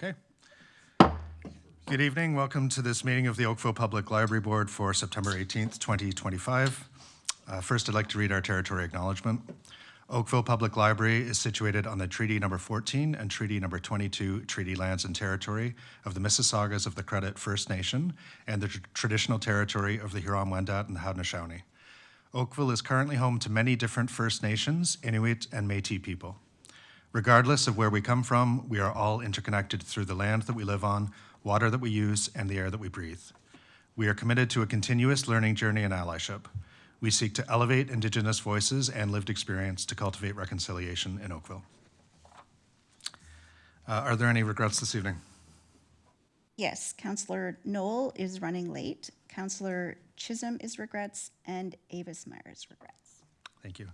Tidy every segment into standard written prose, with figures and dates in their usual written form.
Okay. Good evening. Welcome to this meeting of the Oakville Public Library Board for September 18th, 2025. First, I'd like to read our territory acknowledgement. Oakville Public Library is situated on the Treaty Number 14 and Treaty Number 22 treaty lands and territory of the Mississaugas of the Credit First Nation and the traditional territory of the Huron-Wendat and the Haudenosaunee. Oakville is currently home to many different First Nations, Inuit, and Métis people. Regardless of where we come from, we are all interconnected through the land that we live on, water that we use, and the air that we breathe. We are committed to a continuous learning journey and allyship. We seek to elevate Indigenous voices and lived experience to cultivate reconciliation in Oakville. Are there any regrets this evening? Yes, Councillor Knoll is running late. Councillor Chisholm is regrets, and Avis Myers regrets. Thank you.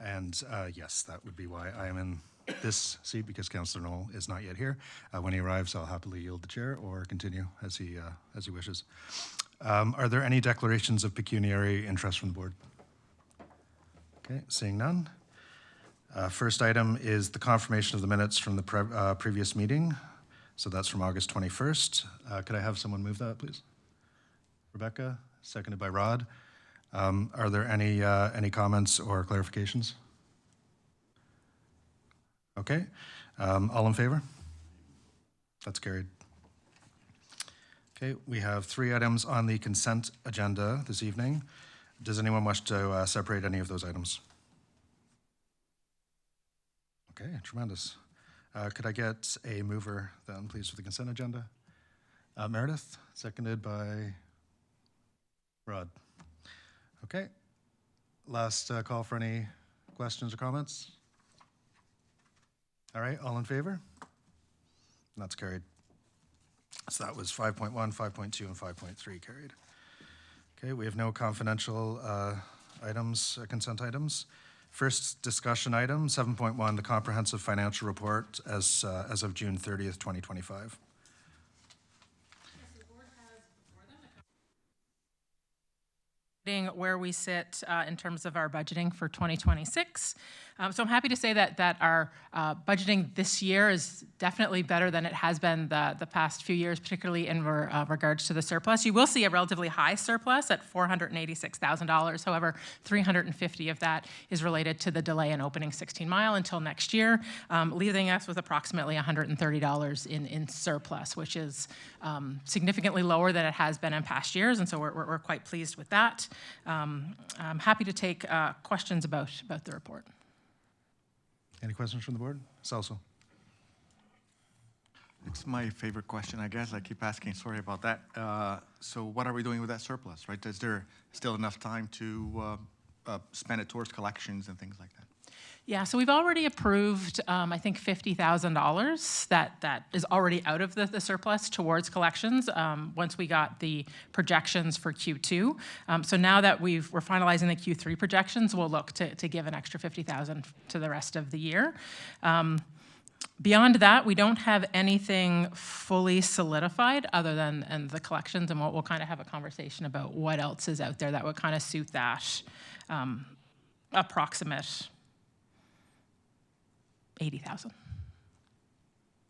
And yes, that would be why I am in this seat, because Councillor Knoll is not yet here. When he arrives, I'll happily yield the chair or continue as he wishes. Are there any declarations of pecuniary interest from the board? Okay, seeing none. First item is the confirmation of the minutes from the previous meeting. So that's from August 21st. Could I have someone move that, please? Rebecca, seconded by Rod. Are there any comments or clarifications? Okay, all in favor? That's carried. Okay, we have 3 items on the consent agenda this evening. Does anyone wish to separate any of those items? Okay, tremendous. Could I get a mover then, please, for the consent agenda? Meredith, seconded by Rod. Okay, last call for any questions or comments? All right, all in favor? That's carried. So that was 5.1, 5.2, and 5.3 carried. Okay, we have no confidential items, consent items. First discussion item, 7.1, the comprehensive financial report as of June 30th, 2025. Where we sit in terms of our budgeting for 2026. So I'm happy to say that our budgeting this year is definitely better than it has been the past few years, particularly in regards to the surplus. You will see a relatively high surplus at $486,000. However, $350,000 of that is related to the delay in opening 16 Mile until next year, leaving us with approximately $130 in surplus, which is significantly lower than it has been in past years, and so we're quite pleased with that. I'm happy to take questions about the report. Any questions from the board? Salso. It's my favorite question, I guess. I keep asking, sorry about that. So what are we doing with that surplus, right? Is there still enough time to spend it towards collections and things like that? Yeah, so we've already approved, I think, $50,000 that is already out of the surplus towards collections once we got the projections for Q2. So now that we're finalizing the Q3 projections, we'll look to give an extra $50,000 to the rest of the year. Beyond that, we don't have anything fully solidified other than the collections, and we'll kind of have a conversation about what else is out there that would kind of suit that approximate $80,000.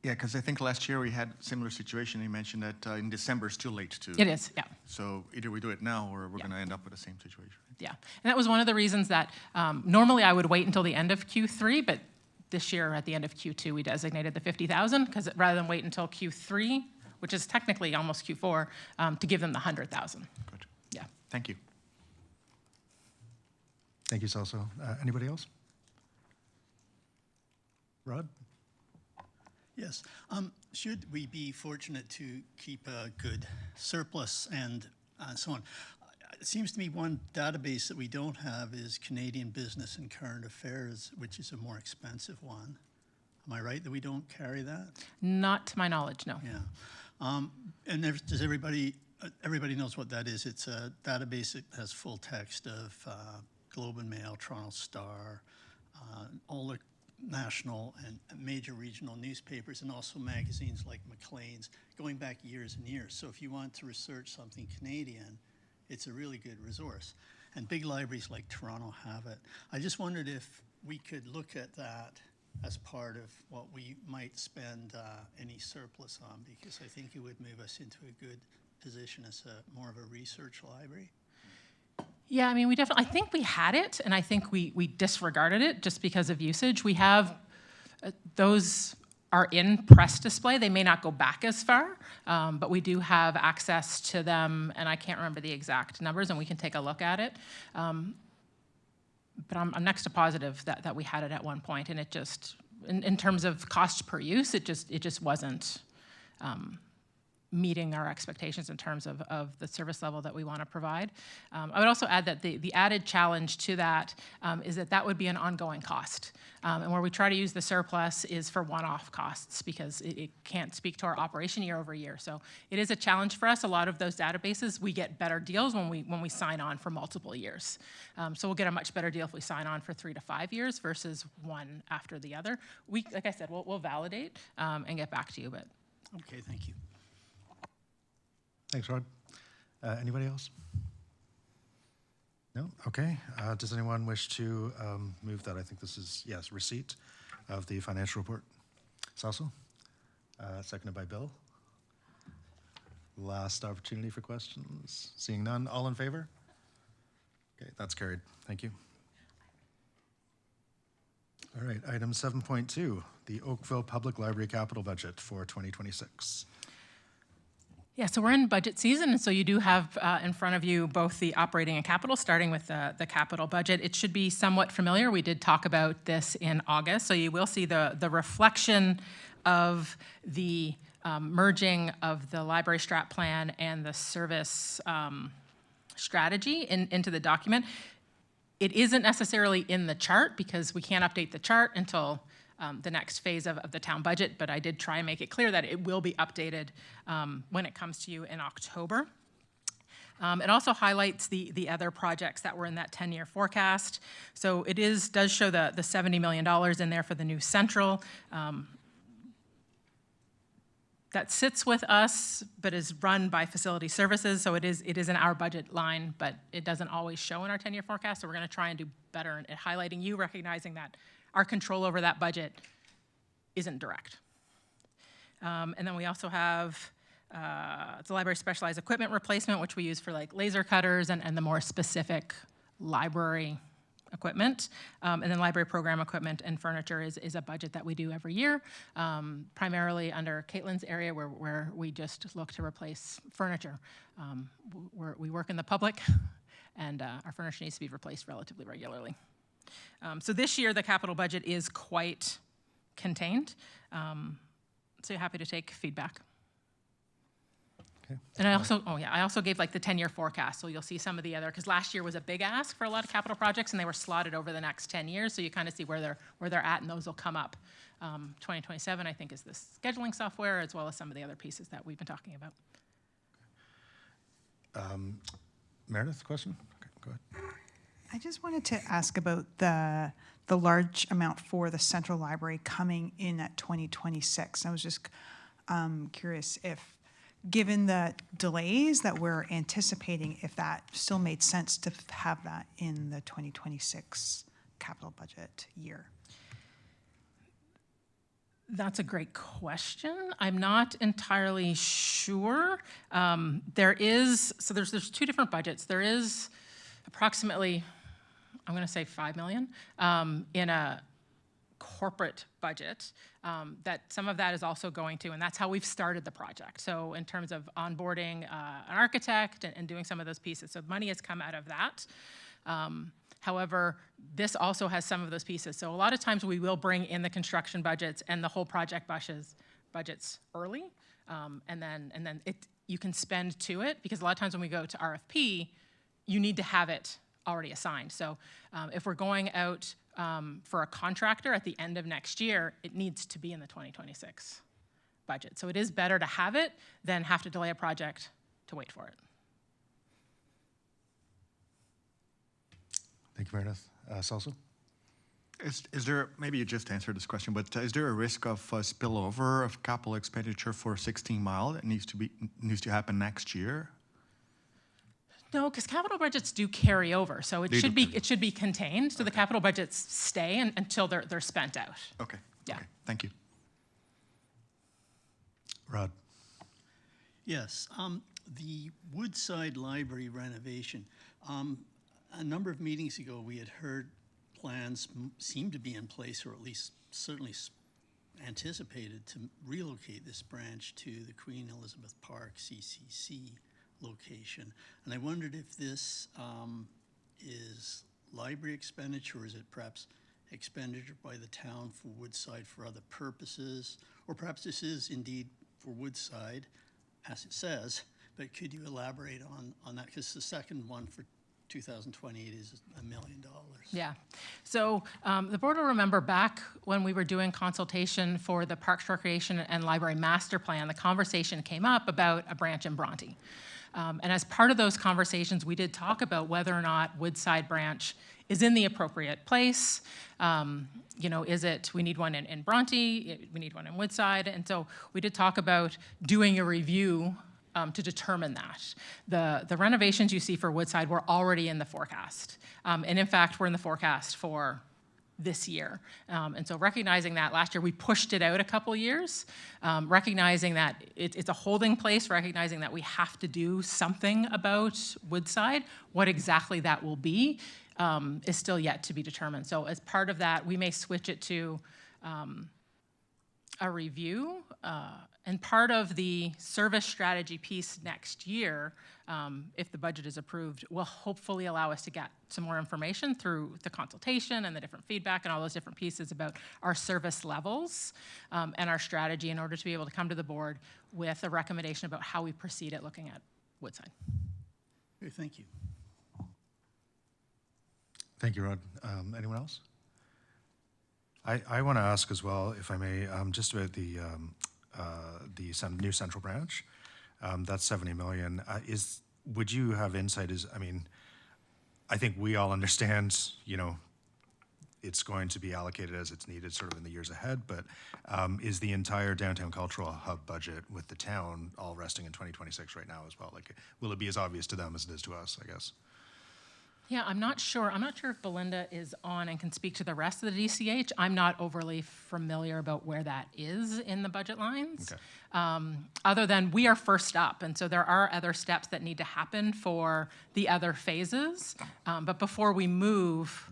Yeah, because I think last year we had a similar situation. You mentioned that in December it's too late to. It is, yeah. So either we do it now or we're going to end up with the same situation. Yeah, and that was one of the reasons that normally I would wait until the end of Q3, but this year at the end of Q2 we designated the $50,000 because rather than wait until Q3, which is technically almost Q4, to give them the $100,000. Good. Yeah. Thank you. Thank you, Salso. Anybody else? Rod? Yes. Should we be fortunate to keep a good surplus and so on? It seems to me one database that we don't have is Canadian Business and Current Affairs, which is a more expensive one. Am I right that we don't carry that? Not to my knowledge, no. Yeah. And does everybody knows what that is? It's a database that has full text of Globe and Mail, Toronto Star, all the national and major regional newspapers, and also magazines like Maclean's, going back years and years. So if you want to research something Canadian, it's a really good resource. And big libraries like Toronto have it. I just wondered if we could look at that as part of what we might spend any surplus on, because I think it would move us into a good position as more of a research library. Yeah, I mean, I think we had it, and I think we disregarded it just because of usage. We have, those are in press display. They may not go back as far, but we do have access to them, and I can't remember the exact numbers, and we can take a look at it. But I'm next to positive that we had it at one point, and it just, in terms of cost per use, it just wasn't meeting our expectations in terms of the service level that we want to provide. I would also add that the added challenge to that is that would be an ongoing cost. And where we try to use the surplus is for one-off costs, because it can't speak to our operation year over year. So it is a challenge for us. A lot of those databases, we get better deals when we sign on for multiple years. So we'll get a much better deal if we sign on for 3 to 5 years versus one after the other. Like I said, we'll validate and get back to you. But Okay, thank you. Thanks, Rod. Anybody else? No? Okay. Does anyone wish to move that? I think this is, yes, receipt of the financial report. Salso? Seconded by Bill. Last opportunity for questions. Seeing none, all in favor? Okay, that's carried. Thank you. All right, item 7.2, the Oakville Public Library capital budget for 2026. yeah, so we're in budget season, and so you do have in front of you both the operating and capital, starting with the capital budget. It should be somewhat familiar. We did talk about this in August, so you will see the reflection of the merging of the library strat plan and the service strategy into the document. It isn't necessarily in the chart because we can't update the chart until the next phase of the town budget, but I did try and make it clear that it will be updated when it comes to you in October. It also highlights the other projects that were in that 10-year forecast. So it does show the $70 million in there for the new central. That sits with us, but is run by facility services. So it is in our budget line, but it doesn't always show in our 10-year forecast. So we're going to try and do better at highlighting you, recognizing that our control over that budget isn't direct. And then we also have the library specialized equipment replacement, which we use for like laser cutters and the more specific library equipment. And then library program equipment and furniture is a budget that we do every year, primarily under Caitlin's area where we just look to replace furniture. We work in the public, and our furniture needs to be replaced relatively regularly. So this year, the capital budget is quite contained. So happy to take feedback. Okay. And I also gave like the 10-year forecast. So you'll see some of the other, because last year was a big ask for a lot of capital projects, and they were slotted over the next 10 years. So you kind of see where they're at, and those will come up. 2027, I think, is the scheduling software, as well as some of the other pieces that we've been talking about. Meredith, question? Okay, go ahead. I just wanted to ask about the large amount for the central library coming in at 2026. I was just curious if, given the delays that we're anticipating, if that still made sense to have that in the 2026 capital budget year. That's a great question. I'm not entirely sure. There's two different budgets. There is approximately, I'm going to say $5 million in a corporate budget that some of that is also going to, and that's how we've started the project. So in terms of onboarding an architect and doing some of those pieces, so money has come out of that. However, this also has some of those pieces. So a lot of times we will bring in the construction budgets and the whole project budgets early, and then you can spend to it, because a lot of times when we go to RFP, you need to have it already assigned. So if we're going out for a contractor at the end of next year, it needs to be in the 2026 budget. So it is better to have it than have to delay a project to wait for it. Thank you, Meredith. Salso? Is there, maybe you just answered this question, but is there a risk of spillover of capital expenditure for 16 Mile that needs to happen next year? No, because capital budgets do carry over, so it They should do be, it should be contained, so the capital budgets stay until they're spent out. Okay. Yeah. Okay. Thank you. Rod? Yes, the Woodside Library renovation. A number of meetings ago, we had heard plans seemed to be in place, or at least certainly anticipated to relocate this branch to the Queen Elizabeth Park CCC location. And I wondered if this is library expenditure, or is it perhaps expenditure by the town for Woodside for other purposes? Or perhaps this is indeed for Woodside, as it says, but could you elaborate on that? Because the second one for 2028 is $1 million. Yeah. So the board will remember back when we were doing consultation for the Parks, Recreation, and Library Master Plan, the conversation came up about a branch in Bronte. And as part of those conversations, we did talk about whether or not Woodside branch is in the appropriate place. You know, is it, we need one in Bronte, we need one in Woodside. And so we did talk about doing a review to determine that. The renovations you see for Woodside were already in the forecast. And in fact, we're in the forecast for this year. And so recognizing that last year, we pushed it out a couple years, recognizing that it's a holding place, recognizing that we have to do something about Woodside. What exactly that will be is still yet to be determined. So as part of that, we may switch it to a review. And part of the service strategy piece next year, if the budget is approved, will hopefully allow us to get some more information through the consultation and the different feedback and all those different pieces about our service levels and our strategy in order to be able to come to the board with a recommendation about how we proceed at looking at Woodside. Okay, thank you. Thank you, Rod. Anyone else? I want to ask as well, if I may, just about the new central branch. That's 70 million. Would you have insight? I think we all understand, you know, it's going to be allocated as it's needed sort of in the years ahead, but is the entire downtown cultural hub budget with the town all resting in 2026 right now as well? Like, will it be as obvious to them as it is to us, I guess? Yeah, I'm not sure. I'm not sure if Belinda is on and can speak to the rest of the DCH. I'm not overly familiar about where that is in the budget lines. Okay. Other than we are first up, and so there are other steps that need to happen for the other phases. But before we move,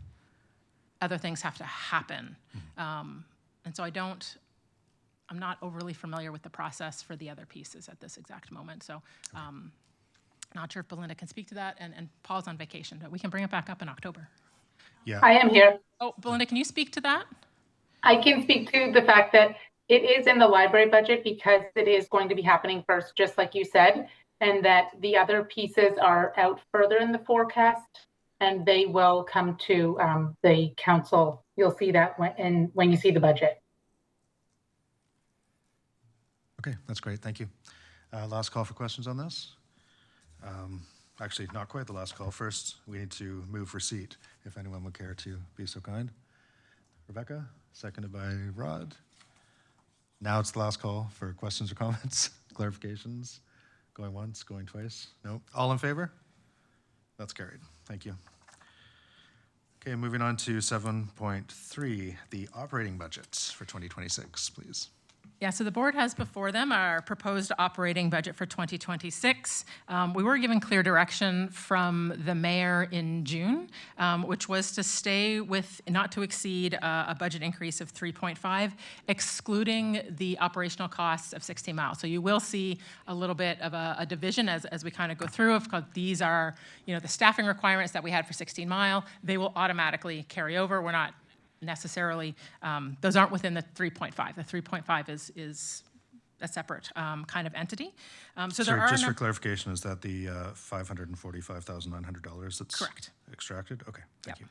other things have to happen. And so I'm not overly familiar with the process for the other pieces at this exact moment. So. Not sure if Belinda can speak to that, and Paul's on vacation, but we can bring it back up in October. Yeah. I am here. Oh, Belinda, can you speak to that? I can speak to the fact that it is in the library budget because it is going to be happening first, just like you said, and that the other pieces are out further in the forecast, and they will come to the council. You'll see that when you see the budget. Okay, that's great. Thank you. Last call for questions on this. Actually, not quite the last call. First, we need to move receipt, if anyone would care to be so kind. Rebecca, seconded by Rod. Now it's the last call for questions or comments, clarifications. Going once, going twice. No. All in favor? That's carried. Thank you. Okay, moving on to 7.3, the operating budgets for 2026, please. Yeah, so the board has before them our proposed operating budget for 2026. We were given clear direction from the mayor in June, which was to stay with not to exceed a budget increase of 3.5, excluding the operational costs of 16 Mile. So you will see a little bit of a division as we kind of go through. Of course, these are, you know, the staffing requirements that we had for 16 Mile. They will automatically carry over. We're not necessarily, those aren't within the 3.5. The 3.5 is a separate kind of entity. So there are just for clarification, is that the $545,900 that's correct extracted? Okay, thank you.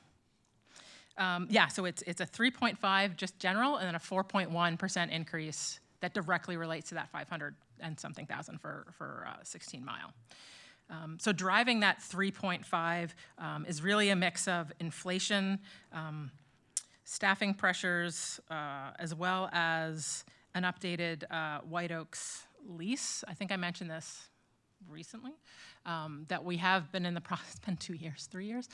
Yeah, so it's a 3.5 just general, and then a 4.1% increase that directly relates to that 500 and something thousand for 16 Mile. So driving that 3.5 is really a mix of inflation, staffing pressures, as well as an updated White Oaks lease. I think I mentioned this recently, that we have been in the process, it's been 2 years, 3 years.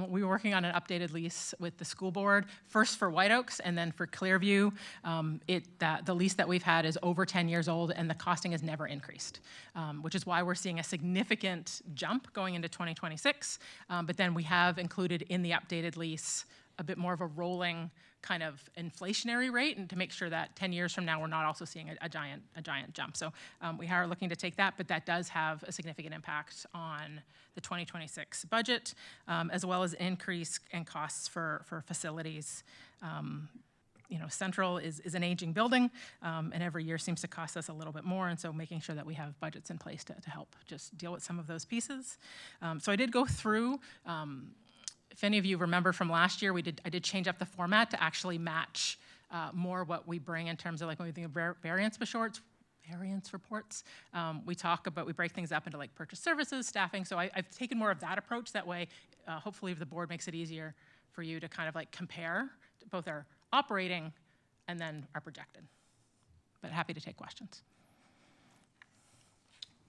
We were working on an updated lease with the school board, first for White Oaks and then for Clearview. The lease that we've had is over 10 years old and the costing has never increased, which is why we're seeing a significant jump going into 2026. But then we have included in the updated lease a bit more of a rolling kind of inflationary rate, and to make sure that 10 years from now, we're not also seeing a giant jump. So we are looking to take that, but that does have a significant impact on the 2026 budget, as well as increase in costs for facilities. Central is an aging building, and every year seems to cost us a little bit more, and so making sure that we have budgets in place to help just deal with some of those pieces. So I did go through, if any of you remember from last year, I did change up the format to actually match more what we bring in terms of like when we think of variance reports. We break things up into like purchase services, staffing. So I've taken more of that approach. That way, hopefully, if the board makes it easier for you to kind of like compare both our operating and then our projected. But happy to take questions.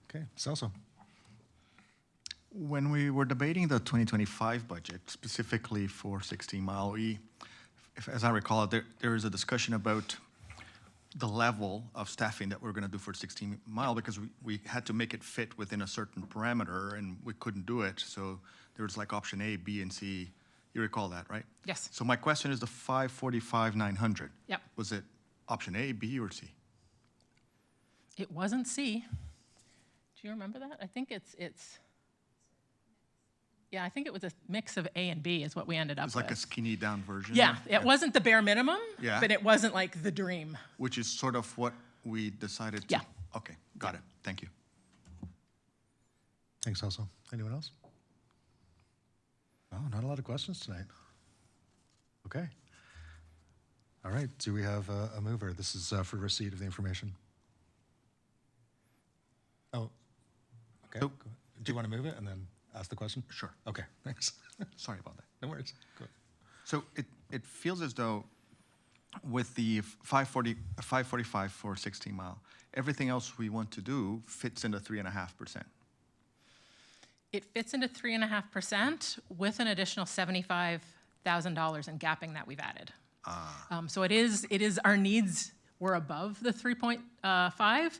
Okay, Celso. When we were debating the 2025 budget, specifically for 16 Mile, as I recall, there is a discussion about the level of staffing that we're going to do for 16 Mile because we had to make it fit within a certain parameter and we couldn't do it. So there was like option A, B, and C. You recall that, right? Yes. So my question is the 545,900. Yep. Was it option A, B, or C? It wasn't C. Do you remember that? I think it's. Yeah, I think it was a mix of A and B is what we ended up with. It's like a skinny down version? Yeah, it wasn't the bare minimum, Yeah. but it wasn't like the dream. Which is sort of what we decided to. Yeah. Okay, got it. Thank you. Thanks, Celso. Anyone else? Oh, not a lot of questions tonight. Okay. All right, do we have a mover? This is for receipt of the information. Oh, okay. So- Go ahead. Do you want to move it and then ask the question? Sure. Okay, thanks. Sorry about that. No worries. Go ahead. So it feels as though with the 545 for 16 Mile, everything else we want to do fits into 3.5%. It fits into 3.5% with an additional $75,000 in gapping that we've added. So it is our needs were above the 3.5,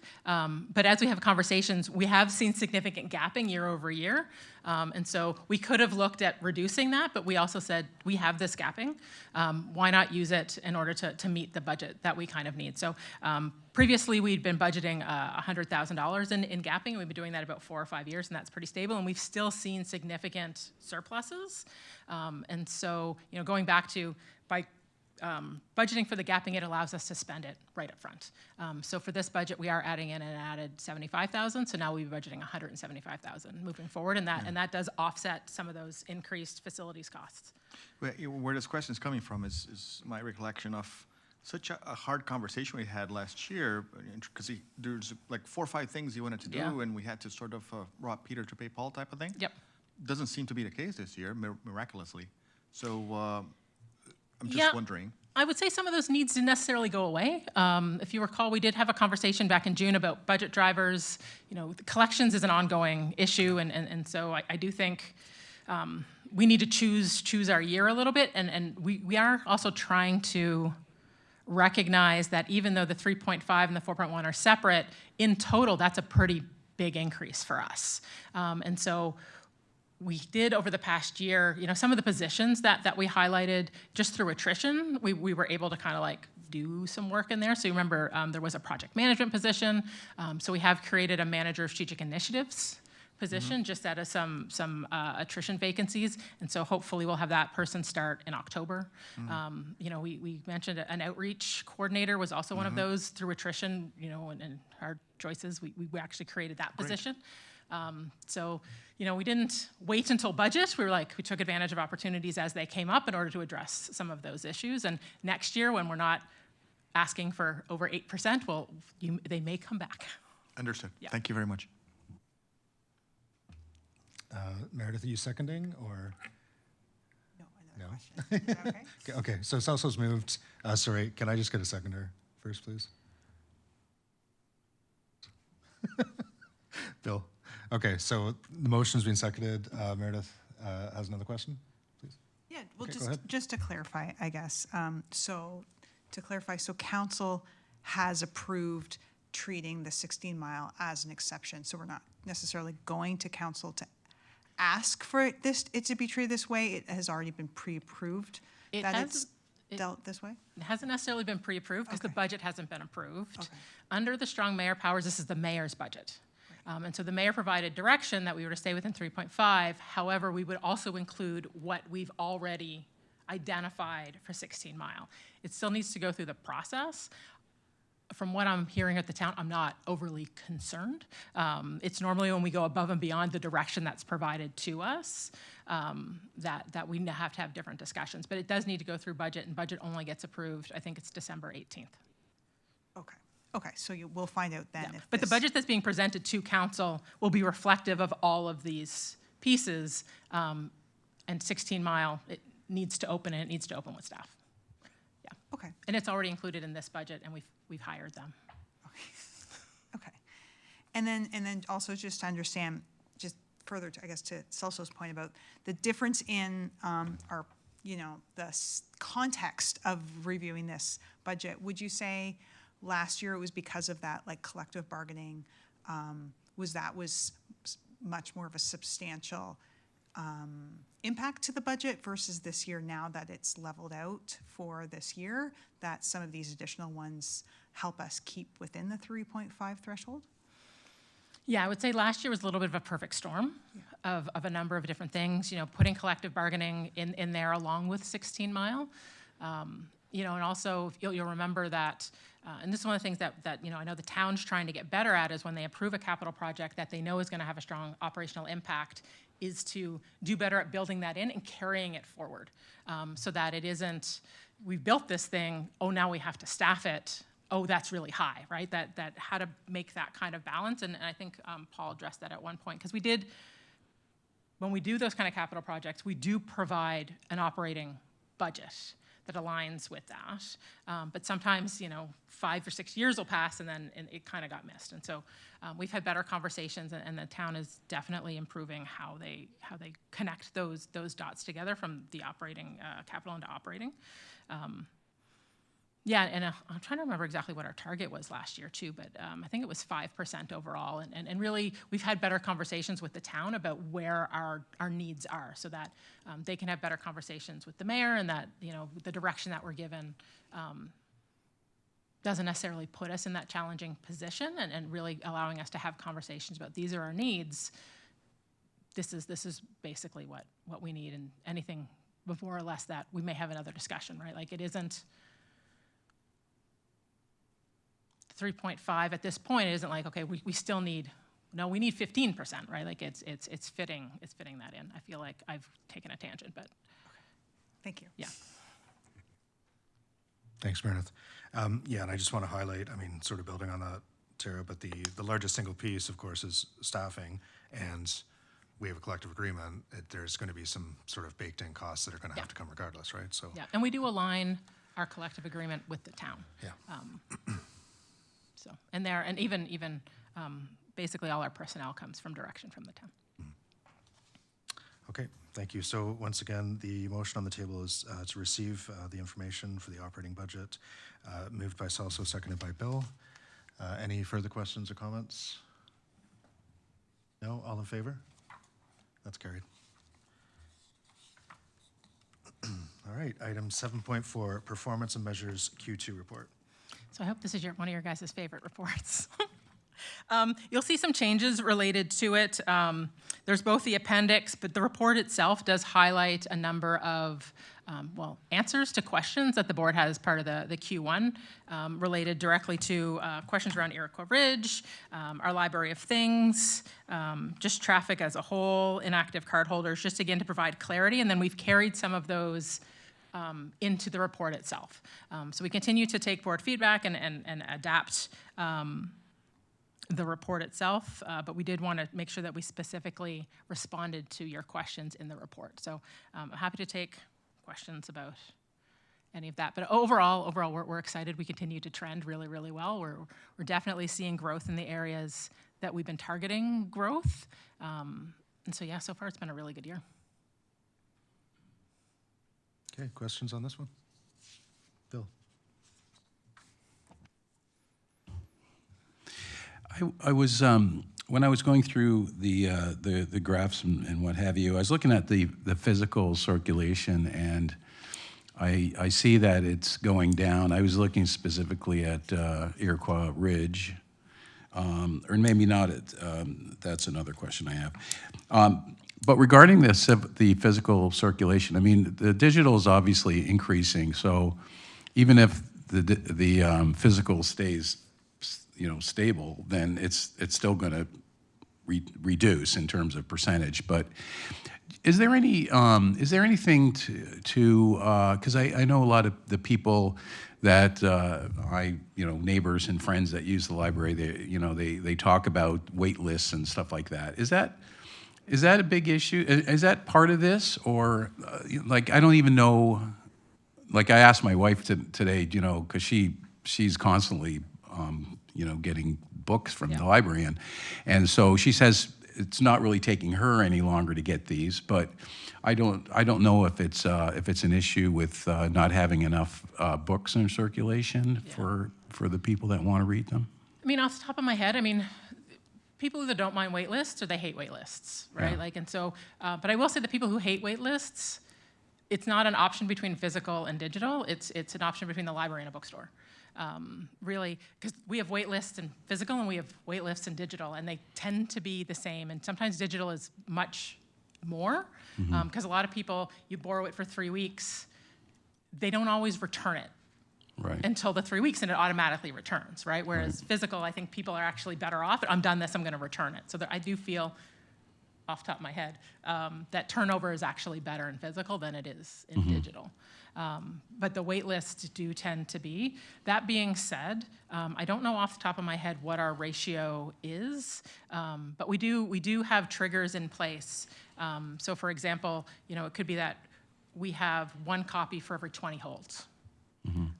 but as we have conversations, we have seen significant gapping year over year, and so we could have looked at reducing that, but we also said we have this gapping. Why not use it in order to meet the budget that we kind of need? So previously we'd been budgeting $100,000 in gapping, and we've been doing that about 4 or 5 years, and that's pretty stable. And we've still seen significant surpluses, and so going back to by budgeting for the gapping, it allows us to spend it right up front. So for this budget, we are adding in an added $75,000. So now we'll be budgeting $175,000 moving forward, and that does offset some of those increased facilities costs. Where this question is coming from is my recollection of such a hard conversation we had last year, because there's like 4 or 5 things he wanted to do, Yeah. and we had to sort of rob Peter to pay Paul type of thing. Yep. Doesn't seem to be the case this year, miraculously. So I'm just Yeah. wondering. I would say some of those needs didn't necessarily go away. If you recall, we did have a conversation back in June about budget drivers. The collections is an ongoing issue, and so I do think we need to choose our year a little bit, and we are also trying to recognize that even though the 3.5 and the 4.1 are separate, in total, that's a pretty big increase for us. And so we did over the past year, some of the positions that we highlighted just through attrition, we were able to kind of like do some work in there. So you remember there was a project management position. So we have created a manager of strategic initiatives position just out of some attrition vacancies. And so hopefully we'll have that person start in October. We mentioned an outreach coordinator was also one of those through attrition, and our choices, we actually created that position. So, we didn't wait until budget. We took advantage of opportunities as they came up in order to address some of those issues. And next year, when we're not asking for over 8%, they may come back. Understood. Yeah. Thank you very much. Meredith, are you seconding or? No, No. another question. Is that okay? Okay, so Celso's moved. Sorry, can I just get a seconder first, please? Bill. Okay, so the motion's been seconded. Meredith has another question, please. Yeah, well, Okay, go ahead. just to clarify, I guess, so to clarify, so council has approved treating the 16 Mile as an exception, so we're not necessarily going to council to ask for it to be treated this way. It has already been pre-approved It that has- it's it- dealt this way? It hasn't necessarily been pre-approved because the Okay. budget hasn't been approved. Okay. Under the strong mayor powers, this is the mayor's budget. And so the mayor provided direction that we were to stay within 3.5. However, we would also include what we've already identified for 16 Mile. It still needs to go through the process. From what I'm hearing at the town, I'm not overly concerned. It's normally when we go above and beyond the direction that's provided to us that we have to have different discussions. But it does need to go through budget, and budget only gets approved, I think it's December 18th. Okay, okay, so we'll find out then Yeah. if But the this- budget that's being presented to council will be reflective of all of these pieces. And 16 Mile, it needs to open, and it needs to open with staff. Yeah. Okay, And it's already included in this budget, and we've hired them. okay. And then also just to understand, just further, I guess, to Celso's point about the difference in our, the context of reviewing this budget, would you say last year it was because of that, like, collective bargaining, was much more of a substantial impact to the budget versus this year, now that it's leveled out for this year, that some of these additional ones help us keep within the 3.5 threshold? Yeah, I would say last year was a little bit of a perfect storm of a number of different things, putting collective bargaining in there along with 16 Mile. And also you'll remember that, and this is one of the things that I know the town's trying to get better at, is when they approve a capital project that they know is going to have a strong operational impact, is to do better at building that in and carrying it forward, so that it isn't, we've built this thing, oh, now we have to staff it, oh, that's really high, right? That how to make that kind of balance, and I think Paul addressed that at one point, because when we do those kind of capital projects, we do provide an operating budget that aligns with that. But sometimes, 5 or 6 years will pass, and then it kind of got missed. And so we've had better conversations, and the town is definitely improving how they connect those dots together from the operating capital into operating. Yeah, and I'm trying to remember exactly what our target was last year too, but I think it was 5% overall. And really, we've had better conversations with the town about where our needs are, so that they can have better conversations with the mayor, and that, the direction that we're given doesn't necessarily put us in that challenging position, and really allowing us to have conversations about, these are our needs. This is basically what we need, and anything before or less that, we may have another discussion, right? Like, it isn't 3.5 at this point. It isn't like, okay, we still need, no, we need 15%, right? Like, it's fitting that in. I feel like I've taken a tangent, but Thank you. yeah. Thanks, Meredith. Yeah, and I just want to highlight, sort of building on that, Tara, but the largest single piece, of course, is staffing, and we have a collective agreement. There's going to be some sort of baked-in costs that are going to have to come regardless, right? So Yeah, and we do align our collective agreement with the town. yeah. So, and even basically all our personnel comes from direction from the town. Okay, thank you. So once again, the motion on the table is to receive the information for the operating budget, moved by Celso, seconded by Bill. Any further questions or comments? No? All in favor? That's carried. All right, item 7.4, performance and measures Q2 report. So I hope this is one of your guys' favorite reports. You'll see some changes related to it. There's both the appendix, but the report itself does highlight a number of answers to questions that the board had as part of the Q1, related directly to questions around Iroquois Ridge, our Library of Things, just traffic as a whole, inactive cardholders, just again to provide clarity. And then we've carried some of those into the report itself. So we continue to take board feedback and adapt the report itself, but we did want to make sure that we specifically responded to your questions in the report. So I'm happy to take questions about any of that. But overall, we're excited. We continue to trend really, really well. We're definitely seeing growth in the areas that we've been targeting growth. And so, yeah, so far it's been a really good year. Okay, questions on this one? Bill? I was when I was going through the graphs and what have you, I was looking at the physical circulation, and I see that it's going down. I was looking specifically at Iroquois Ridge, or maybe not. That's another question I have. But regarding the physical circulation, I mean, the digital is obviously increasing. So even if the physical stays, stable, then it's still going to reduce in terms of percentage. But is there anything to because I know a lot of the people that neighbors and friends that use the library, they talk about wait lists and stuff like that. Is that a big issue? Is that part of this, or like I don't even know? Like I asked my wife today, because she's constantly getting books from the library, and so she says it's not really taking her any longer to get these, but I don't know if it's an issue with not having enough books in circulation for the people that want to read them. I mean, off the top of my head, people either don't mind wait lists or they hate wait lists, right? Yeah. But I will say the people who hate wait lists, it's not an option between physical and digital. It's an option between the library and a bookstore. Really, because we have wait lists in physical and we have wait lists in digital, and they tend to be the same. And sometimes digital is much more, because a lot of people, you borrow it for 3 weeks, they don't always return it. Right. Until the 3 weeks, and it automatically returns, right? Whereas physical, I think people are actually better off. I'm done this, I'm going to return it. So I do feel, off the top of my head, that turnover is actually better in physical than it is in digital. But the wait lists do tend to be. That being said, I don't know off the top of my head what our ratio is, but we do have triggers in place. So for example, it could be that we have 1 copy for every 20 holds.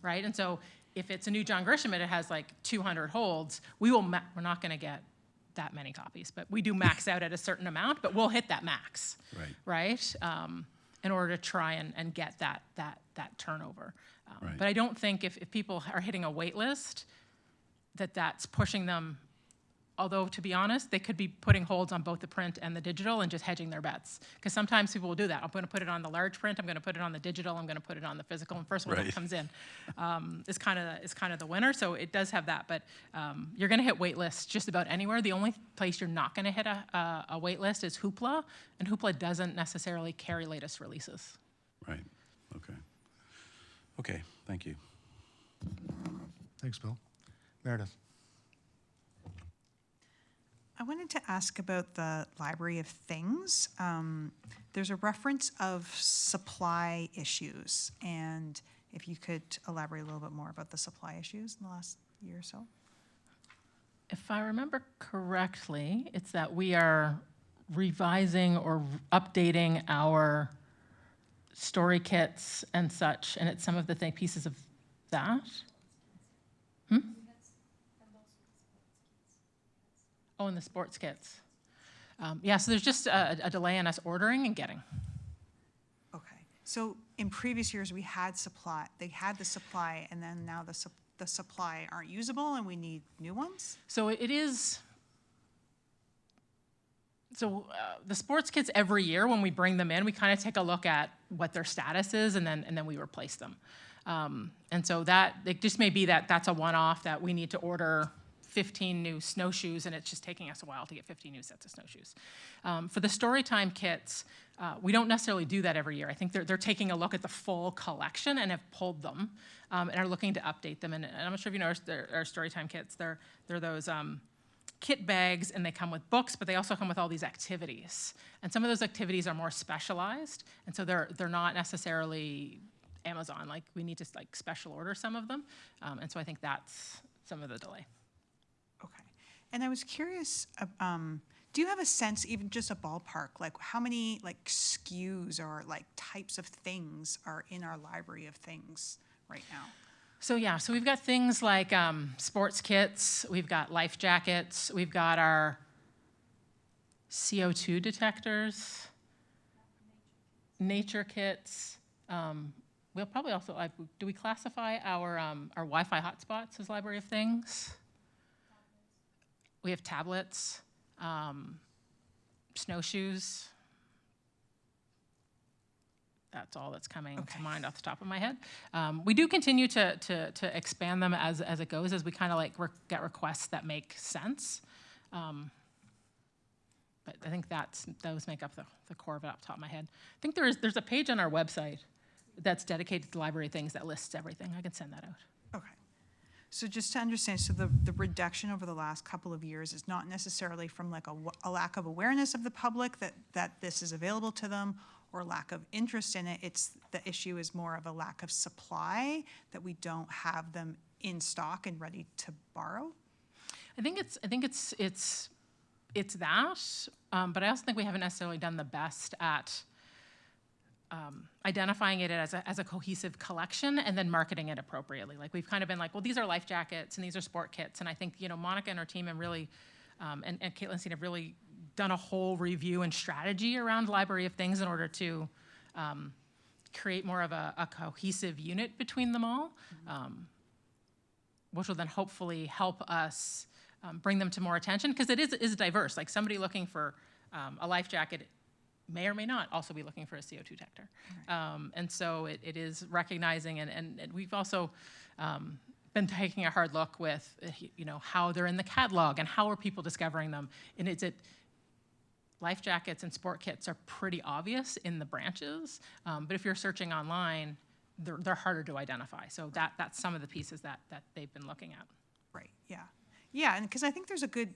Right? And so if it's a new John Grisham and it has like 200 holds, we're not going to get that many copies, but we do max out at a certain amount, but we'll hit that max, right? In order to try and get that turnover. Right. But I don't think if people are hitting a wait list, that's pushing them. Although, to be honest, they could be putting holds on both the print and the digital and just hedging their bets. Because sometimes people will do that. I'm going to put it on the large print, I'm going to put it on the digital, I'm going to put it on the physical, and first one that comes in is kind of the winner. So it does have that, but you're going to hit wait lists just about anywhere. The only place you're not going to hit a wait list is Hoopla, and Hoopla doesn't necessarily carry latest releases. Right. Okay, thank you. Thanks, Bill. Meredith? I wanted to ask about the Library of Things. There's a reference of supply issues, and if you could elaborate a little bit more about the supply issues in the last year or so. If I remember correctly, it's that we are revising or updating our story kits and such, and it's some of the pieces of that. Oh, and the sports kits. So there's just a delay in us ordering and getting. Okay. So in previous years, we had supply. They had the supply, and then now the supply aren't usable, and we need new ones? So it is. So the sports kits every year, when we bring them in, we kind of take a look at what their status is, and then we replace them. And so that it just may be that's a one-off that we need to order 15 new snowshoes, and it's just taking us a while to get 15 new sets of snowshoes. For the Storytime kits, we don't necessarily do that every year. I think they're taking a look at the full collection and have pulled them and are looking to update them. And I'm not sure if you know our Storytime kits. They're those kit bags, and they come with books, but they also come with all these activities. And some of those activities are more specialized, and so they're not necessarily Amazon. Like, we need to special order some of them. And so I think that's some of the delay. Okay. And I was curious, do you have a sense, even just a ballpark, like how many SKUs or types of things are in our Library of Things right now? So yeah, so we've got things like sports kits, we've got life jackets, we've got our CO2 detectors, nature kits. We'll probably also, do we classify our Wi-Fi hotspots as library of things? We have tablets, snowshoes. That's all that's coming to mind off the top of my head. We do continue to expand them as it goes, as we kind of like get requests that make sense. But I think those make up the core of it off the top of my head. I think there's a page on our website that's dedicated to library things that lists everything. I can send that out. Okay. So just to understand, so the reduction over the last couple of years is not necessarily from like a lack of awareness of the public that this is available to them, or lack of interest in it. It's the issue is more of a lack of supply, that we don't have them in stock and ready to borrow. I think it's that, but I also think we haven't necessarily done the best at identifying it as a cohesive collection and then marketing it appropriately. Like we've kind of been like, well, these are life jackets and these are sport kits, and I think Monica and her team have really, and Caitlin's team have really done a whole review and strategy around library of things in order to create more of a cohesive unit between them all, which will then hopefully help us bring them to more attention, because it is diverse. Like somebody looking for a life jacket may or may not also be looking for a CO2 detector. And so it is recognizing, and we've also been taking a hard look with how they're in the catalog and how are people discovering them. And life jackets and sport kits are pretty obvious in the branches, but if you're searching online, they're harder to identify. So that's some of the pieces that they've been looking at. Right, yeah. Yeah, and because I think there's a good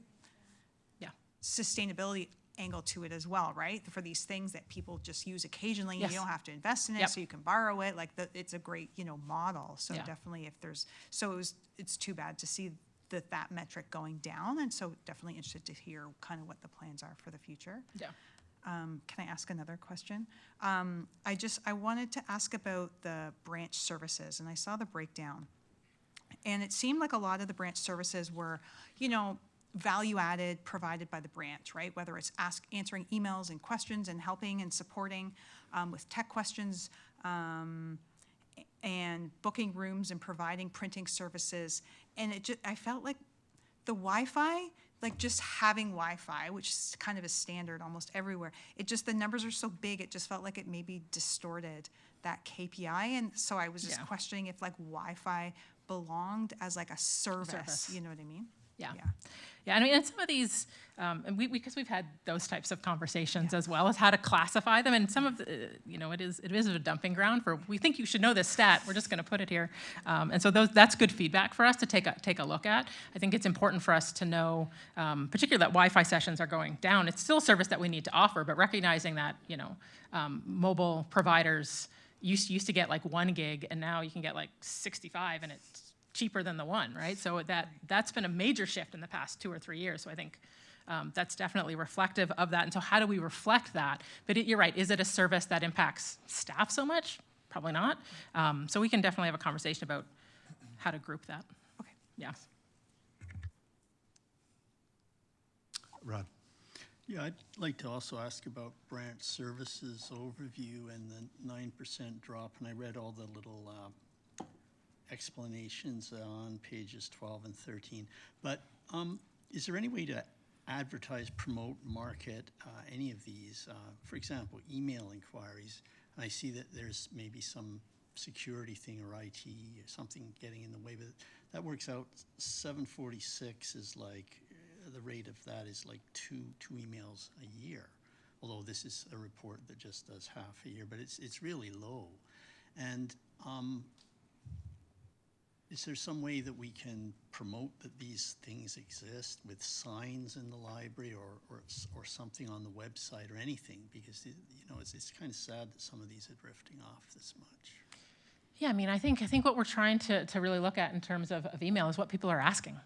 Yeah. sustainability angle to it as well, right? For these things that people just use occasionally, Yes. you don't have to invest in it, Yep. so you can borrow it. Like it's a great, model. So Yeah. definitely, if there's, it's too bad to see that metric going down, and so definitely interested to hear kind of what the plans are for the future. Yeah. Can I ask another question? I wanted to ask about the branch services, and I saw the breakdown. And it seemed like a lot of the branch services were, value added, provided by the branch, right? Whether it's answering emails and questions and helping and supporting with tech questions, and booking rooms and providing printing services. And I felt like the Wi-Fi, like just having Wi-Fi, which is kind of a standard almost everywhere, the numbers are so big, it just felt like it maybe distorted that KPI. And so I was just Yeah. questioning if like Wi-Fi belonged as like a service, you know what I mean? Yeah. Yeah, I mean, and some of these, and because we've had those types of conversations as well as how to classify them, and some of the, it is a dumping ground for, we think you should know this stat, we're just going to put it here, and so that's good feedback for us to take a look at. I think it's important for us to know, particularly that Wi-Fi sessions are going down. It's still a service that we need to offer, but recognizing that mobile providers used to get like 1 gig, and now you can get like 65, and it's cheaper than the 1, right? So that's been a major shift in the past 2 or 3 years. So I think that's definitely reflective of that. And so how do we reflect that? But you're right, is it a service that impacts staff so much? Probably not. So we can definitely have a conversation about how to group that. Okay. Yeah. Rod. Yeah, I'd like to also ask about branch services overview and the 9% drop. And I read all the little explanations on pages 12 and 13. But is there any way to advertise, promote, market any of these? For example, email inquiries. And I see that there's maybe some security thing or IT or something getting in the way, but that works out. 746 is like, the rate of that is like two emails a year. Although this is a report that just does half a year, but it's really low. And is there some way that we can promote that these things exist with signs in the library or something on the website or anything? Because it's kind of sad that some of these are drifting off this much. Yeah, I mean, I think what we're trying to really look at in terms of email is what people are asking.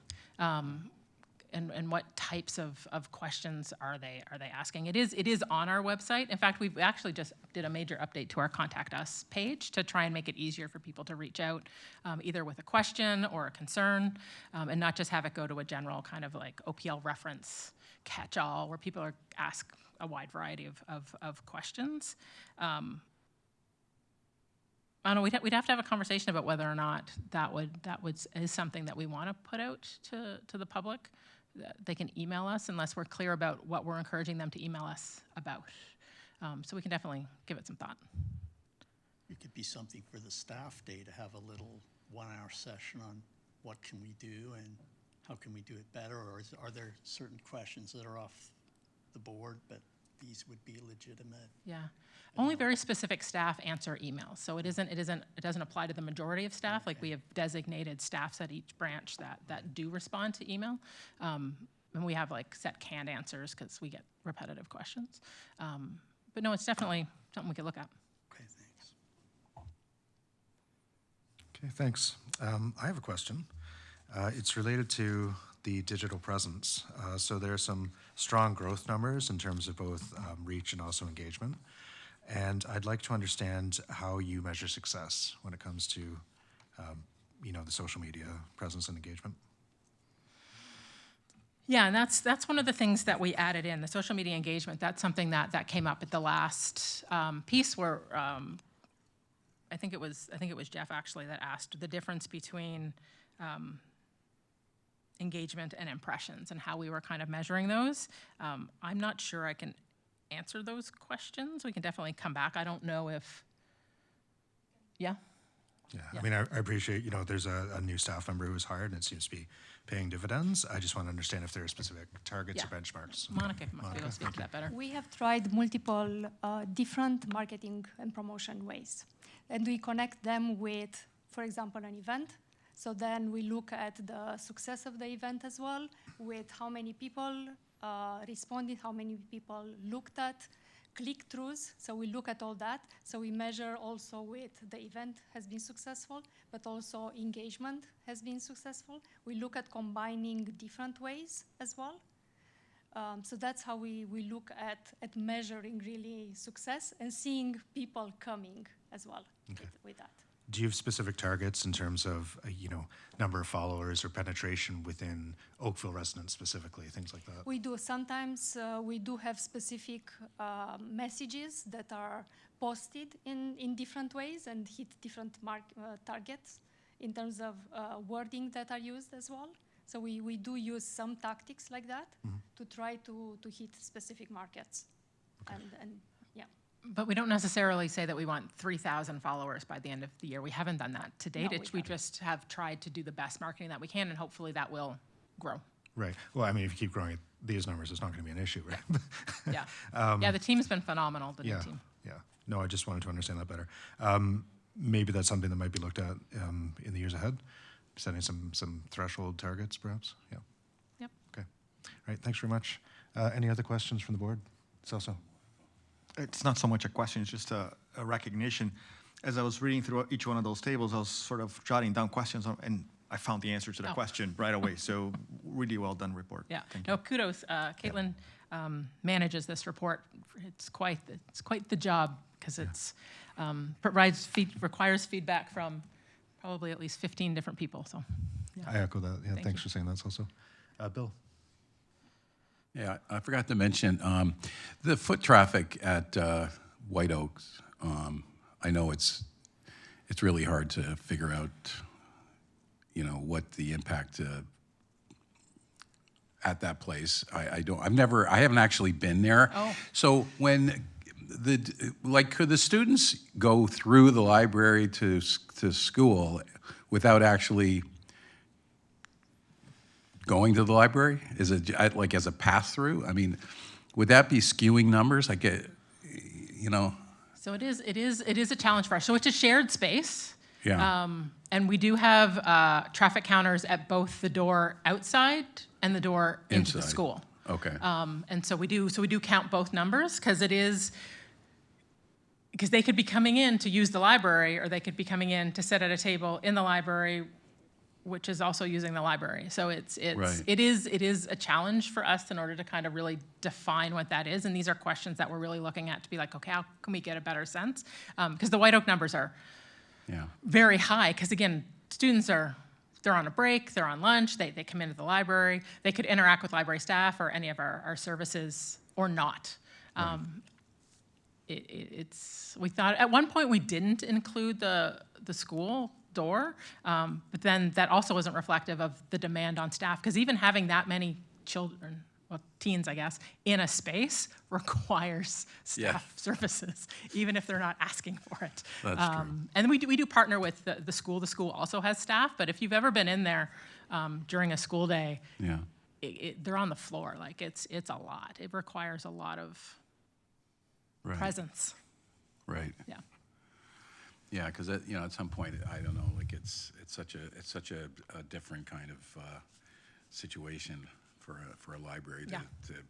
and what types of questions are they asking. It is on our website. In fact, we've actually just did a major update to our Contact Us page to try and make it easier for people to reach out, either with a question or a concern, and not just have it go to a general kind of like OPL reference catch-all where people ask a wide variety of questions. I don't know, we'd have to have a conversation about whether or not that is something that we want to put out to the public. They can email us unless we're clear about what we're encouraging them to email us about. So we can definitely give it some thought. It could be something for the staff day to have a little 1-hour session on what can we do and how can we do it better, or are there certain questions that are off the board, but these would be legitimate? Yeah, only very specific staff answer emails. So it doesn't apply to the majority of staff. Like we have designated staffs at each branch that do respond to email. And we have like set canned answers because we get repetitive questions. But no, it's definitely something we could look at. Okay, thanks. Okay, thanks. I have a question. It's related to the digital presence. So there are some strong growth numbers in terms of both reach and also engagement. And I'd like to understand how you measure success when it comes to, the social media presence and engagement. Yeah, and that's one of the things that we added in, the social media engagement. That's something that came up at the last piece where I think it was Jeff actually that asked the difference between engagement and impressions and how we were kind of measuring those. I'm not sure I can answer those questions. We can definitely come back. I don't know if, yeah? Yeah, I mean, I appreciate, there's a new staff member who was hired and it seems to be paying dividends. I just want to understand if there are specific targets or benchmarks. Monica must be able to speak to that better. We have tried multiple different marketing and promotion ways. And we connect them with, for example, an event. So then we look at the success of the event as well, with how many people responded, how many people looked at, click-throughs. So we look at all that. So we measure also with the event has been successful, but also engagement has been successful. We look at combining different ways as well. So that's how we look at measuring really success and seeing people coming as well with that. Do you have specific targets in terms of, number of followers or penetration within Oakville residents specifically, things like that? We do. Sometimes we do have specific messages that are posted in different ways and hit different targets in terms of wording that are used as well. So we do use some tactics like that to try to hit specific markets. Okay. And yeah. But we don't necessarily say that we want 3,000 followers by the end of the year. We haven't done that to date. No, we just have tried to do the best marketing that we can, and hopefully that will grow. Right. Well, I mean, if you keep growing these numbers, it's not going to be an issue, right? Yeah. The team's been phenomenal, the new team. Yeah. No, I just wanted to understand that better. Maybe that's something that might be looked at in the years ahead, setting some threshold targets, perhaps. Yeah. Yep. Okay. All right. Thanks very much. Any other questions from the board? Celso? It's not so much a question, it's just a recognition. As I was reading through each one of those tables, I was sort of jotting down questions, and I found the answer to the question right away. So really well done report. Yeah. Thank No, you. kudos. Caitlin manages this report. It's quite the job because it's requires feedback from probably at least 15 different people. So yeah. I echo that. Yeah, thanks you. for saying that, Celso. Bill? Yeah, I forgot to mention the foot traffic at White Oaks. I know it's really hard to figure out, what the impact at that place. I haven't actually been there. Oh. So when could the students go through the library to school without actually going to the library? Is it like as a pass-through? I mean, would that be skewing numbers? I get, So it is a challenge for us. So it's a shared space. Yeah. And we do have traffic counters at both the door outside and the door into the Inside. school. Okay. And so we do count both numbers because they could be coming in to use the library, or they could be coming in to sit at a table in the library which is also using the library. So Right. it is a challenge for us in order to kind of really define what that is. And these are questions that we're really looking at to be like, okay, how can we get a better sense? Because the White Oak numbers are Yeah. very high, because again, students they're on a break, they're on lunch, they come into the library, they could interact with library staff or any of our services or not. We thought, at one point we didn't include the school door, but then that also wasn't reflective of the demand on staff, because even having that many children, well, teens, I guess, in a space requires staff services, even if they're not asking for it. That's true. And we do partner with the school. The school also has staff, but if you've ever been in there during a school day, Yeah. they're on the floor. Like, it's a lot. It requires a lot of Right. presence. Right. Yeah. Yeah, because at some point, I don't know, like it's such a different kind of situation for a library Yeah. to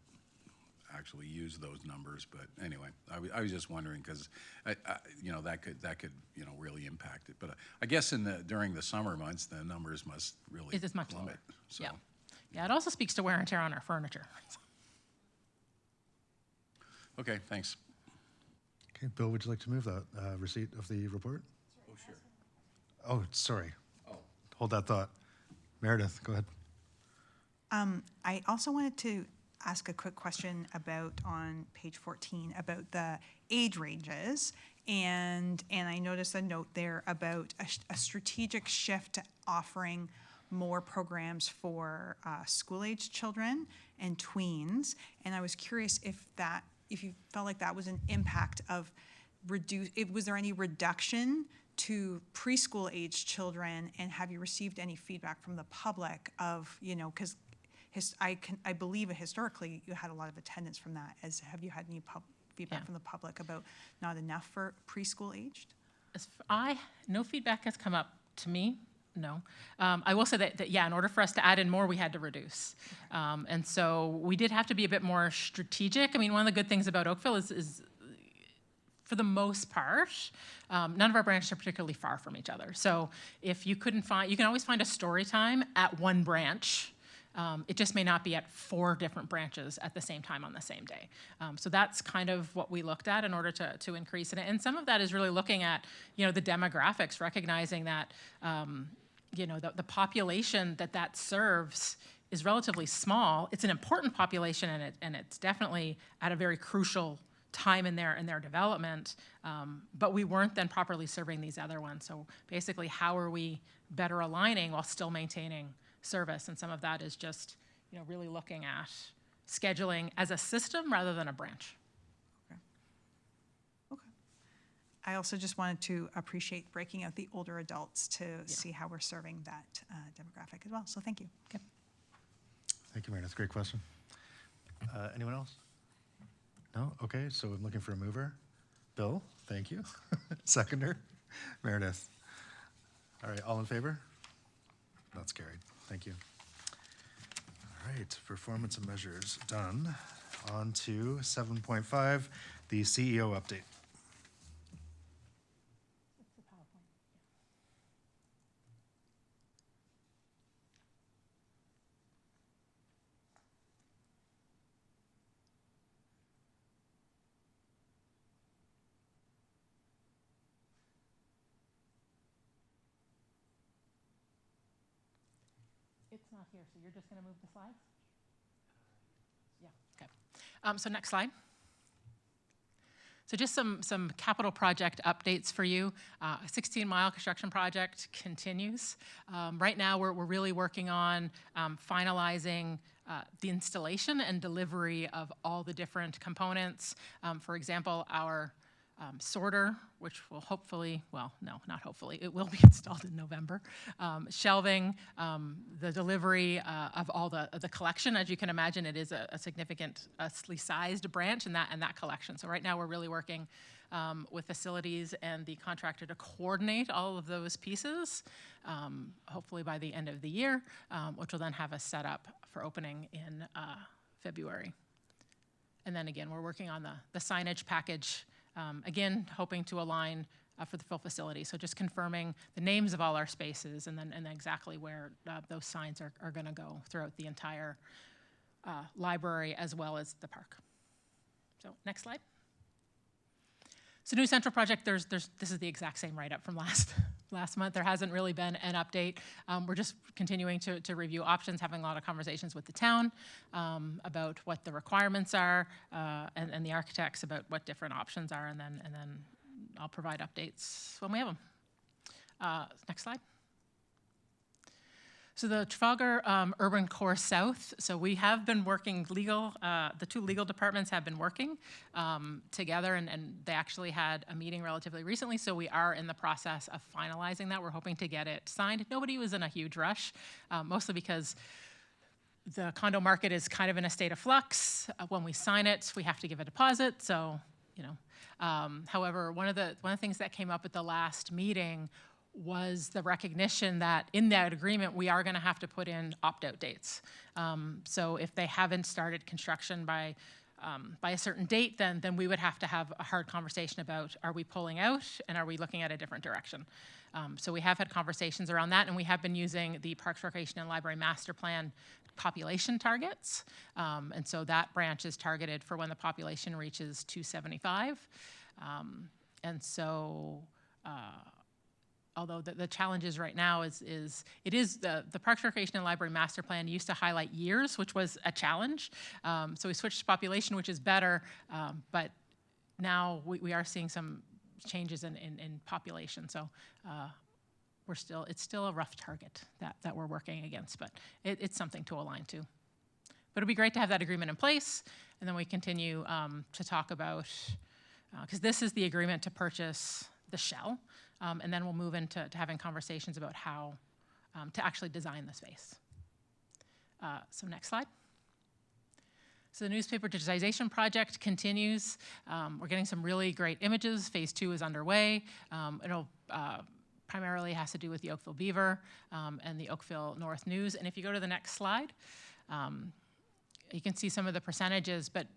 actually use those numbers. But anyway, I was just wondering, because that could really impact it. But I guess during the summer months, the numbers must really It is much plummet. lower. So. Yeah. Yeah. It also speaks to wear and tear on our furniture. Okay, thanks. Okay, Bill, would you like to move that receipt of the report? Oh, sure. Oh, sorry. Hold that thought. Meredith, go ahead. I also wanted to ask a quick question about on page 14 about the age ranges. And I noticed a note there about a strategic shift to offering more programs for school-age children and tweens. And I was curious if you felt like that was an impact of was there any reduction to preschool-age children, and have you received any feedback from the public of, because I believe historically you had a lot of attendance from that. Have you had any feedback Yeah. from the public about not enough for preschool aged? No feedback has come up to me. No. I will say that, yeah, in order for us to add in more, we had to reduce. And so we did have to be a bit more strategic. I mean, one of the good things about Oakville is for the most part, none of our branches are particularly far from each other. So if you couldn't find, you can always find a story time at one branch. It just may not be at 4 different branches at the same time on the same day. So that's kind of what we looked at in order to increase it. And some of that is really looking at, the demographics, recognizing that, the population that serves is relatively small. It's an important population, and it's definitely at a very crucial time in their development, but we weren't then properly serving these other ones. So basically, how are we better aligning while still maintaining service? And some of that is just, really looking at scheduling as a system rather than a branch. Okay. I also just wanted to appreciate breaking out the older adults to see how we're serving that demographic as well. So thank you. Okay. Thank you, Meredith. Great question. Anyone else? No? Okay, so I'm looking for a mover. Bill, thank you. Seconder, Meredith. All right, all in favor? That's carried. Thank you. All right, performance and measures done. On to 7.5, the CEO update. It's not here, so you're just going to move the slides? Yeah, okay. So next slide. So just some capital project updates for you. 16-mile construction project continues. Right now, we're really working on finalizing the installation and delivery of all the different components. For example, our sorter, which will hopefully, well, no, not hopefully, it will be installed in November. Shelving, the delivery of all the collection. As you can imagine, it is a significantly sized branch in that collection. So right now we're really working with facilities and the contractor to coordinate all of those pieces, hopefully by the end of the year, which will then have us set up for opening in February. And then again, we're working on the signage package. Again, hoping to align for the full facility. So just confirming the names of all our spaces and then exactly where those signs are going to go throughout the entire library as well as the park. So next slide. So new central project, this is the exact same write-up from last month. There hasn't really been an update. We're just continuing to review options, having a lot of conversations with the town about what the requirements are and the architects about what different options are, and then I'll provide updates when we have them. Next slide. So the Trafalgar Urban Core South, so we have been working the two legal departments have been working together, and they actually had a meeting relatively recently, so we are in the process of finalizing that. We're hoping to get it signed. Nobody was in a huge rush, mostly because the condo market is kind of in a state of flux. When we sign it, we have to give a deposit, so, you know. However, one of the things that came up at the last meeting was the recognition that in that agreement, we are going to have to put in opt-out dates. So if they haven't started construction by a certain date, then we would have to have a hard conversation about, are we pulling out and are we looking at a different direction? So we have had conversations around that, and we have been using the Parks, Recreation, and Library Master Plan population targets. And so that branch is targeted for when the population reaches 275. And so, although the challenge is right now is the Parks, Recreation, and Library Master Plan used to highlight years, which was a challenge. So we switched to population, which is better, but now we are seeing some changes in population. So it's still a rough target that we're working against, but it's something to align to. But it'd be great to have that agreement in place, and then we continue to talk about, because this is the agreement to purchase the shell. And then we'll move into having conversations about how to actually design the space. So next slide. So the newspaper digitization project continues. We're getting some really great images. Phase 2 is underway. It'll primarily has to do with the Oakville Beaver and the Oakville North News. And if you go to the next slide, you can see some of the percentages, but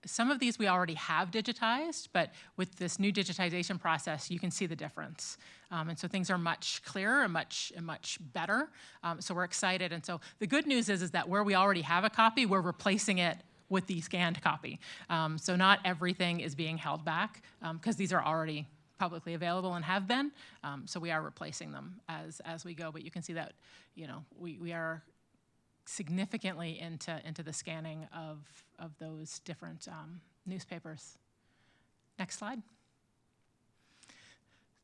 some of these we already have digitized, but with this new digitization process, you can see the difference. And so things are much clearer and much better. So we're excited. And so the good news is that where we already have a copy, we're replacing it with the scanned copy. So not everything is being held back because these are already publicly available and have been. So we are replacing them as we go. But you can see that, you know, we are significantly into the scanning of those different newspapers. Next slide.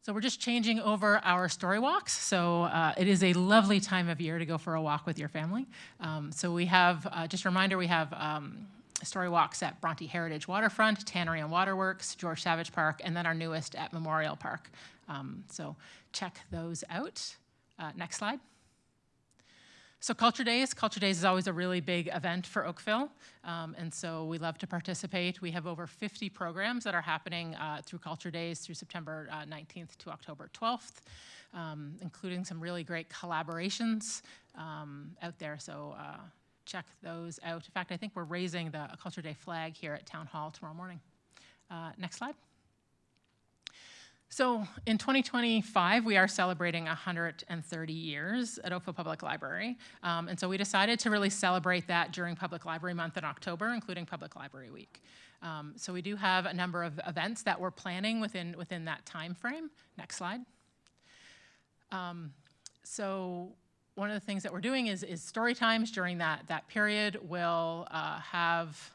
So we're just changing over our story walks. So it is a lovely time of year to go for a walk with your family. So we have, just a reminder, we have story walks at Bronte Heritage Waterfront, Tannery and Waterworks, George Savage Park, and then our newest at Memorial Park. So check those out. Next slide. So Culture Days is always a really big event for Oakville, and so we love to participate. We have over 50 programs that are happening through Culture Days through September 19th to October 12th, including some really great collaborations out there, so check those out. In fact, I think we're raising the Culture Day flag here at Town Hall tomorrow morning. Next slide. So in 2025, we are celebrating 130 years at Oakville Public Library. And so we decided to really celebrate that during Public Library Month in October, including Public Library Week. So we do have a number of events that we're planning within that time frame. Next slide. So one of the things that we're doing is story times during that period. We'll have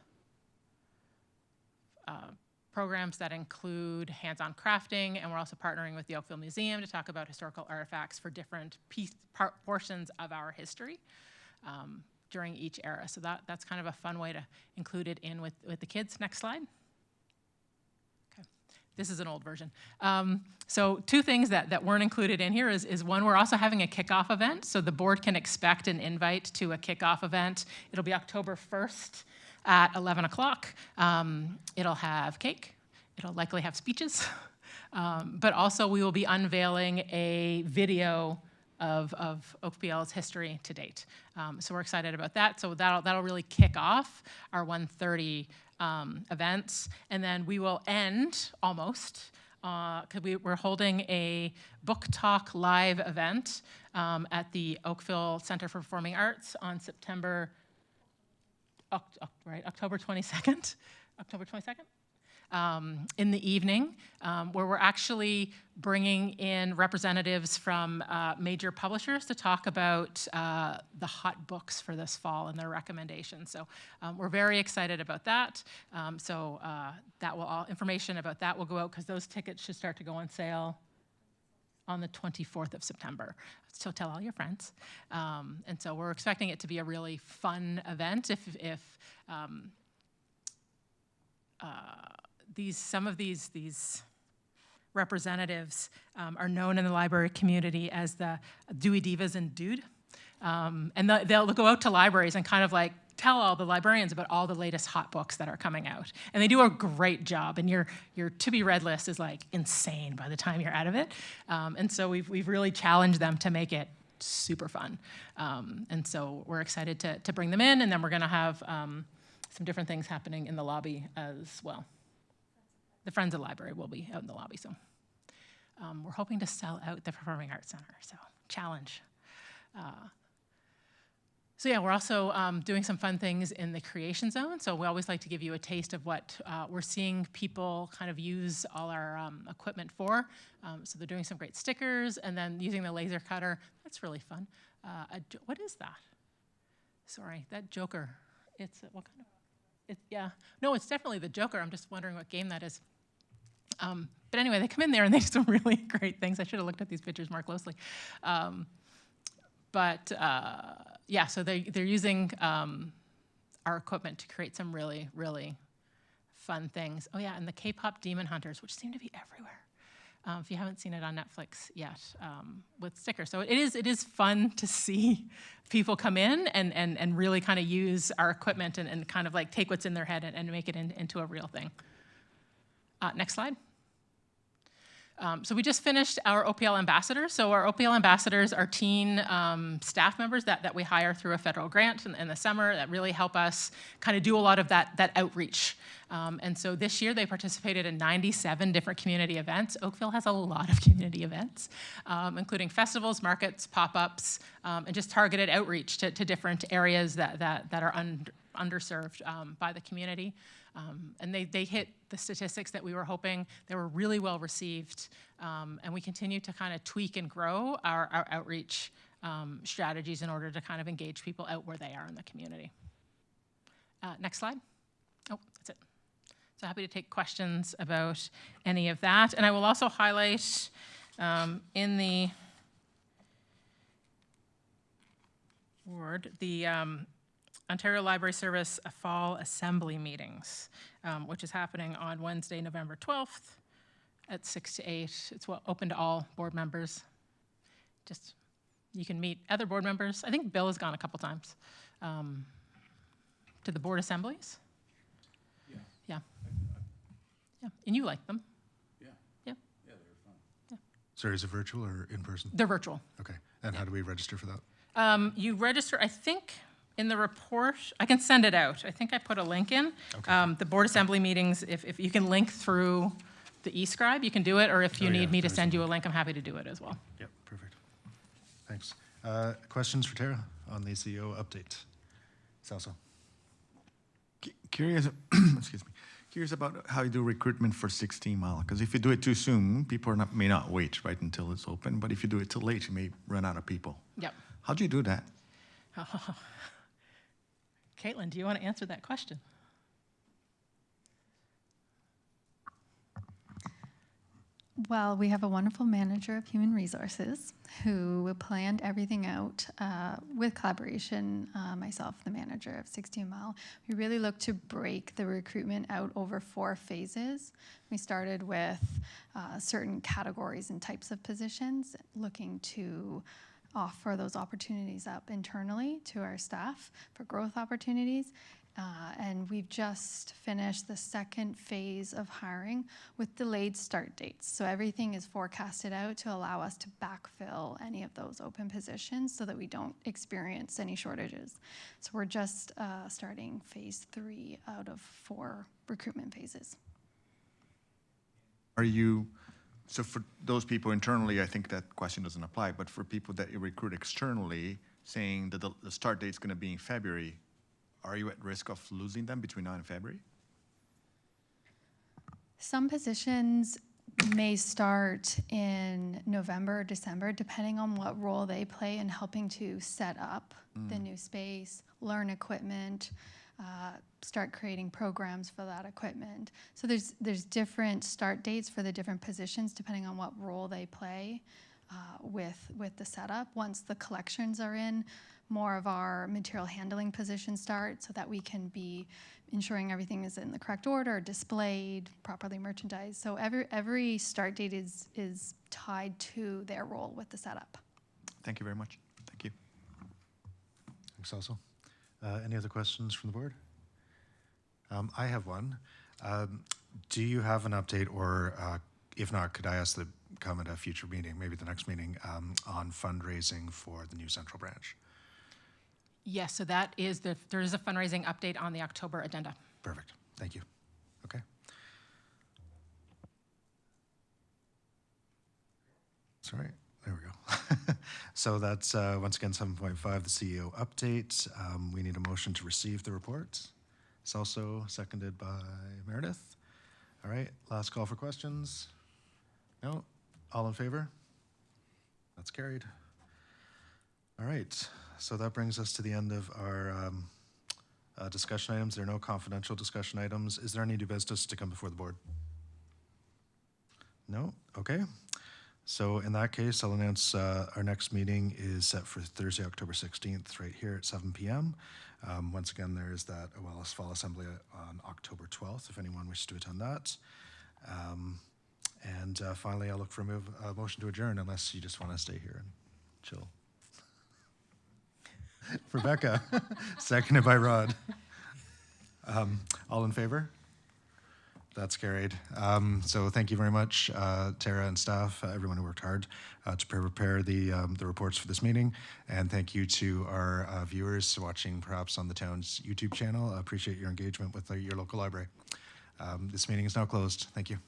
programs that include hands-on crafting, and we're also partnering with the Oakville Museum to talk about historical artifacts for different portions of our history during each era. So that's kind of a fun way to include it in with the kids. Next slide. Okay, this is an old version. So two things that weren't included in here is one, we're also having a kickoff event, so the board can expect an invite to a kickoff event. It'll be October 1st. At 11 o'clock. It'll have cake. It'll likely have speeches. But also we will be unveiling a video of OPL's history to date. So we're excited about that. So that'll really kick off our 1:30 events. And then we will end almost because we're holding a book talk live event at the Oakville Center for Performing Arts on October 22nd. October 22nd? In the evening, where we're actually bringing in representatives from major publishers to talk about the hot books for this fall and their recommendations. So we're very excited about that. That will information about that will go out because those tickets should start to go on sale on the 24th of September. So tell all your friends. And so we're expecting it to be a really fun event. Some of these representatives are known in the library community as the Dewey Divas and Dude. And they'll go out to libraries and kind of like tell all the librarians about all the latest hot books that are coming out. And they do a great job. And your to-be-read list is like insane by the time you're out of it. And so we've really challenged them to make it super fun. And so we're excited to bring them in. And then we're going to have some different things happening in the lobby as well. The Friends of the Library will be out in the lobby, so we're hoping to sell out the Performing Arts Center, so challenge. So yeah, we're also doing some fun things in the Creation Zone, so we always like to give you a taste of what we're seeing people kind of use all our equipment for. So they're doing some great stickers, and then using the laser cutter. That's really fun. What is that? Sorry, that Joker. It's what kind of? Yeah, no, it's definitely the Joker. I'm just wondering what game that is. But anyway, they come in there and they do some really great things. I should have looked at these pictures more closely. Yeah, so they're using our equipment to create some really, really fun things. Oh yeah, and the K-pop Demon Hunters, which seem to be everywhere. If you haven't seen it on Netflix yet, with stickers. So it is fun to see people come in and really kind of use our equipment and kind of like take what's in their head and make it into a real thing. Next slide. So we just finished our OPL ambassadors. So our OPL ambassadors are teen staff members that we hire through a federal grant in the summer that really help us kind of do a lot of that outreach. And so this year they participated in 97 different community events. Oakville has a lot of community events, including festivals, markets, pop-ups, and just targeted outreach to different areas that are underserved by the community. And they hit the statistics that we were hoping. They were really well received. And we continue to kind of tweak and grow our outreach strategies in order to kind of engage people out where they are in the community. Next slide. Oh, that's it. So happy to take questions about any of that. And I will also highlight in the word the Ontario Library Service Fall Assembly meetings, which is happening on Wednesday, November 12th at 6 to 8. It's open to all board members. Just, you can meet other board members. I think Bill has gone a couple times to the board assemblies. Yeah. Yeah. Yeah. And you like them. Yeah. Yeah. Yeah, they were fun. Yeah. Sorry, is it virtual or in person? They're virtual. Okay. And how do we register for that? You register, I think, in the report. I can send it out. I think I put a link in. Okay. The board assembly meetings, if you can link through the eScribe, you can do it, or if you Oh, yeah, need me to there's send a you a link, I'm happy to do it as well. Yep, perfect. Thanks. Questions for Tara on the CEO update? Salso. Curious, excuse me. Curious about how you do recruitment for 16 Mile, because if you do it too soon, people may not wait right until it's open. But if you do it too late, you may run out of people. Yep. How do you do that? Caitlin, do you want to answer that question? Well, we have a wonderful manager of human resources who planned everything out with collaboration, myself, the manager of 16 Mile. We really looked to break the recruitment out over 4 phases. We started with certain categories and types of positions, looking to offer those opportunities up internally to our staff for growth opportunities. And we've just finished the second phase of hiring with delayed start dates. So everything is forecasted out to allow us to backfill any of those open positions so that we don't experience any shortages. So we're just starting phase 3 out of 4 recruitment phases. Are you So for those people internally, I think that question doesn't apply, but for people that you recruit externally, saying that the start date's gonna be in February, are you at risk of losing them between now and February? Some positions may start in November or December, depending on what role they play in helping to set up the new space, learn equipment, start creating programs for that equipment. So there's different start dates for the different positions depending on what role they play with the setup. Once the collections are in, more of our material handling positions start so that we can be ensuring everything is in the correct order, displayed, properly merchandised. So every start date is tied to their role with the setup. Thank you very much. Thank you. Thanks also. Any other questions from the board? I have one. Do you have an update, or if not, could I ask that come at a future meeting, maybe the next meeting, on fundraising for the new central branch? Yes, so there is a fundraising update on the October agenda. Perfect. Thank you. Okay. Sorry. There we go. So that's once again 7.5, the CEO update. We need a motion to receive the report. It's also seconded by Meredith. All right, last call for questions. No? All in favor? That's carried. All right, so that brings us to the end of our discussion items. There are no confidential discussion items. Is there any new business to come before the board? No? Okay. So in that case, I'll announce our next meeting is set for Thursday, October 16th, right here at 7 p.m. Once again, there is that OLS Fall Assembly on October 12th, if anyone wishes to attend that. And finally, I'll look for a motion to adjourn, unless you just want to stay here and chill. Rebecca, seconded by Rod. All in favor? That's carried. So thank you very much, Tara and staff, everyone who worked hard to prepare the reports for this meeting. And thank you to our viewers watching perhaps on the town's YouTube channel. I appreciate your engagement with your local library. This meeting is now closed. Thank you.